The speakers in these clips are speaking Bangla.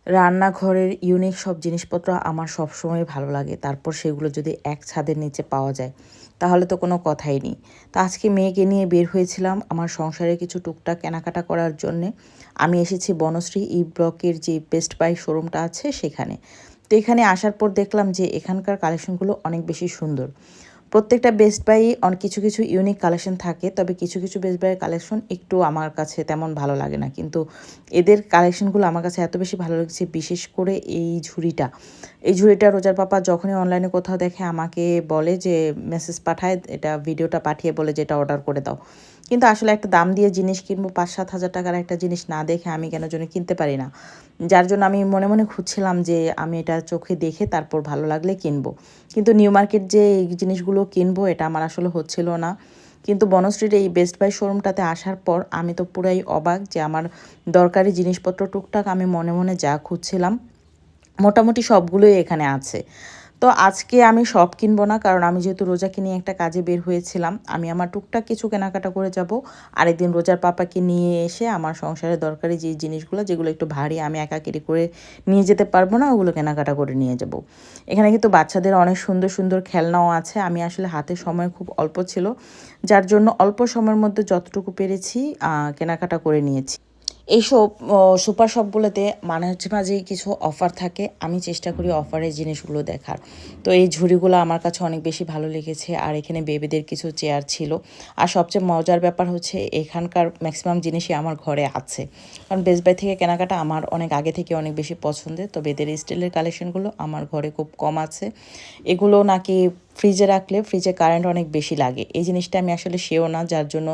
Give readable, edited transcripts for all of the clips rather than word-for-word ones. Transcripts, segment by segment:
রান্নাঘরের ইউনিক সব জিনিসপত্র আমার সবসময় ভালো লাগে। তারপর সেগুলো যদি এক ছাদের নিচে পাওয়া যায় তাহলে তো কোনো কথাই নেই। তো আজকে মেয়েকে নিয়ে বের হয়েছিলাম আমার সংসারে কিছু টুকটাক কেনাকাটা করার জন্যে। আমি এসেছি বনশ্রী ই ব্লকের যে বেস্ট বাই শোরুমটা আছে সেখানে। তো এখানে আসার পর দেখলাম যে এখানকার কালেকশনগুলো অনেক বেশি সুন্দর। প্রত্যেকটা বেস্ট বাই কিছু কিছু ইউনিক কালেকশন থাকে, তবে কিছু কিছু বেস্ট বাইয়ের কালেকশন একটু আমার কাছে তেমন ভালো লাগে না, কিন্তু এদের কালেকশনগুলো আমার কাছে এত বেশি ভালো লাগছে। বিশেষ করে এই ঝুড়িটা রোজার পাপা যখনই অনলাইনে কোথাও দেখে আমাকে বলে যে মেসেজ পাঠায়, এটা ভিডিওটা পাঠিয়ে বলে যে এটা অর্ডার করে দাও। কিন্তু আসলে একটা দাম দিয়ে জিনিস কিনবো, 5-7 হাজার টাকার একটা জিনিস না দেখে আমি কেন জন্য কিনতে পারি না। যার জন্য আমি মনে মনে খুঁজছিলাম যে আমি এটা চোখে দেখে তারপর ভালো লাগলে কিনবো। কিন্তু নিউ মার্কেট যে এই জিনিসগুলো কিনবো এটা আমার আসলে হচ্ছিল না। কিন্তু বনশ্রীর এই বেস্ট বাই শোরুমটাতে আসার পর আমি তো পুরাই অবাক যে আমার দরকারি জিনিসপত্র টুকটাক আমি মনে মনে যা খুঁজছিলাম মোটামুটি সবগুলোই এখানে আছে। তো আজকে আমি সব কিনবো না, কারণ আমি যেহেতু রোজাকে নিয়ে একটা কাজে বের হয়েছিলাম, আমি আমার টুকটাক কিছু কেনাকাটা করে যাব। আরেকদিন রোজার পাপাকে নিয়ে এসে আমার সংসারে দরকারি যে জিনিসগুলো যেগুলো একটু ভারী আমি একাকিরি করে নিয়ে যেতে পারবো না, ওগুলো কেনাকাটা করে নিয়ে যাব। এখানে কিন্তু বাচ্চাদের অনেক সুন্দর সুন্দর খেলনাও আছে। আমি আসলে হাতে সময় খুব অল্প ছিল, যার জন্য অল্প সময়ের মধ্যে যতটুকু পেরেছি কেনাকাটা করে নিয়েছি। এইসব সুপার শপগুলোতে মাঝেই কিছু অফার থাকে, আমি চেষ্টা করি অফারের জিনিসগুলো দেখার। তো এই ঝুড়িগুলো আমার কাছে অনেক বেশি ভালো লেগেছে, আর এখানে বেবিদের কিছু চেয়ার ছিল। আর সবচেয়ে মজার ব্যাপার হচ্ছে এখানকার ম্যাক্সিমাম জিনিসই আমার ঘরে আছে, কারণ বেস্ট বাই থেকে কেনাকাটা আমার অনেক আগে থেকে অনেক বেশি পছন্দের। তবে এদের স্টিলের কালেকশনগুলো আমার ঘরে খুব কম আছে। এগুলো নাকি ফ্রিজে রাখলে ফ্রিজে কারেন্ট অনেক বেশি লাগে, এই জিনিসটা আমি আসলে শিওর না, যার জন্য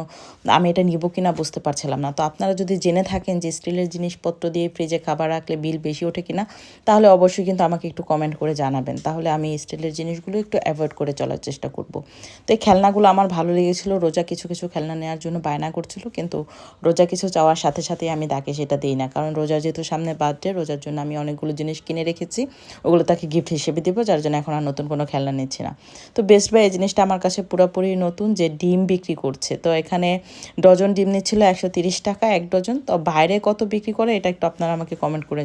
আমি এটা নিব কিনা বুঝতে পারছিলাম না। তো আপনারা যদি জেনে থাকেন যে স্টিলের জিনিসপত্র দিয়ে ফ্রিজে খাবার রাখলে বিল বেশি ওঠে কিনা, তাহলে অবশ্যই কিন্তু আমাকে একটু কমেন্ট করে জানাবেন, তাহলে আমি স্টিলের জিনিসগুলো একটু অ্যাভয়েড করে চলার চেষ্টা করব। তো এই খেলনাগুলো আমার ভালো লেগেছিলো। রোজা কিছু কিছু খেলনা নেওয়ার জন্য বায়না করছিল, কিন্তু রোজা কিছু চাওয়ার সাথে সাথে আমি তাকে সেটা দিই না, কারণ রোজা যেহেতু সামনে বার্থডে, রোজার জন্য আমি অনেকগুলো জিনিস কিনে রেখেছি, ওগুলো তাকে গিফট হিসেবে দিব, যার জন্য এখন আর নতুন কোনো খেলনা নিচ্ছি না। তো বেস্ট বাই এই জিনিসটা আমার কাছে পুরোপুরি নতুন, যে ডিম বিক্রি করছে। তো এখানে ডজন ডিম নিচ্ছিল 130 টাকা এক ডজন। তো বাইরে কত বিক্রি করে এটা একটু আপনারা আমাকে কমেন্ট করে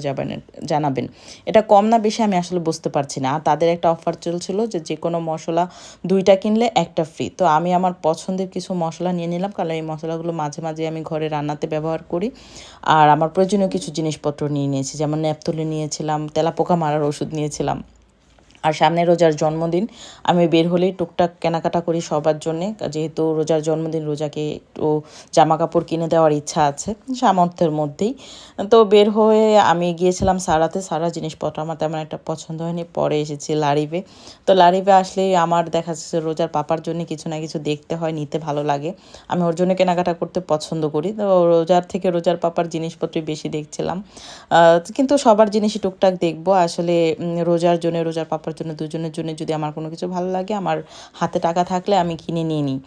জানাবেন। এটা কম না বেশি আমি আসলে বুঝতে পারছি না। আর তাদের একটা অফার চলছিল যে যে কোনো মশলা 2টা কিনলে একটা ফ্রি। তো আমি আমার পছন্দের কিছু মশলা নিয়ে নিলাম, কারণ এই মশলাগুলো মাঝে মাঝে আমি ঘরে রান্নাতে ব্যবহার করি। আর আমার প্রয়োজনীয় কিছু জিনিসপত্র নিয়ে নিয়েছি, যেমন ন্যাপথলিন নিয়েছিলাম, তেলাপোকা মারার ওষুধ নিয়েছিলাম। আর সামনে রোজার জন্মদিন, আমি বের হলেই টুকটাক কেনাকাটা করি সবার জন্যে, যেহেতু রোজার জন্মদিন, রোজাকে একটু জামা কাপড় কিনে দেওয়ার ইচ্ছা আছে সামর্থ্যের মধ্যেই। তো বের হয়ে আমি গিয়েছিলাম সারাতে। সারা জিনিসপত্র আমার তেমন একটা পছন্দ হয়নি, পরে এসেছি লারিভে। তো লারিভে আসলেই আমার দেখা যাচ্ছে রোজার পাপার জন্য কিছু না কিছু দেখতে হয়, নিতে ভালো লাগে। আমি ওর জন্য কেনাকাটা করতে পছন্দ করি। তো রোজার থেকে রোজার পাপার জিনিসপত্রই বেশি দেখছিলাম। কিন্তু সবার জিনিসই টুকটাক দেখবো আসলে। রোজার জন্য, রোজার পাপার জন্য, দুজনের জন্য যদি আমার কোনো কিছু ভালো লাগে, আমার হাতে টাকা থাকলে আমি কিনে নিয়ে নিই।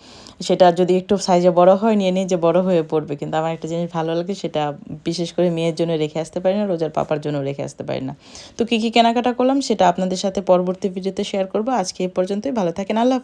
সেটা যদি একটু সাইজে বড় হয় নিয়ে নিই, যে বড় হয়ে পড়বে, কিন্তু আমার একটা জিনিস ভালো লাগে সেটা বিশেষ করে মেয়ের জন্য রেখে আসতে পারি না, রোজার পাপার জন্য রেখে আসতে পারি না। তো কী কী কেনাকাটা করলাম সেটা আপনাদের সাথে পরবর্তী ভিডিওতে শেয়ার করবো। আজকে এই পর্যন্তই, ভালো থাকেন, আল্লাহ হাফেজ।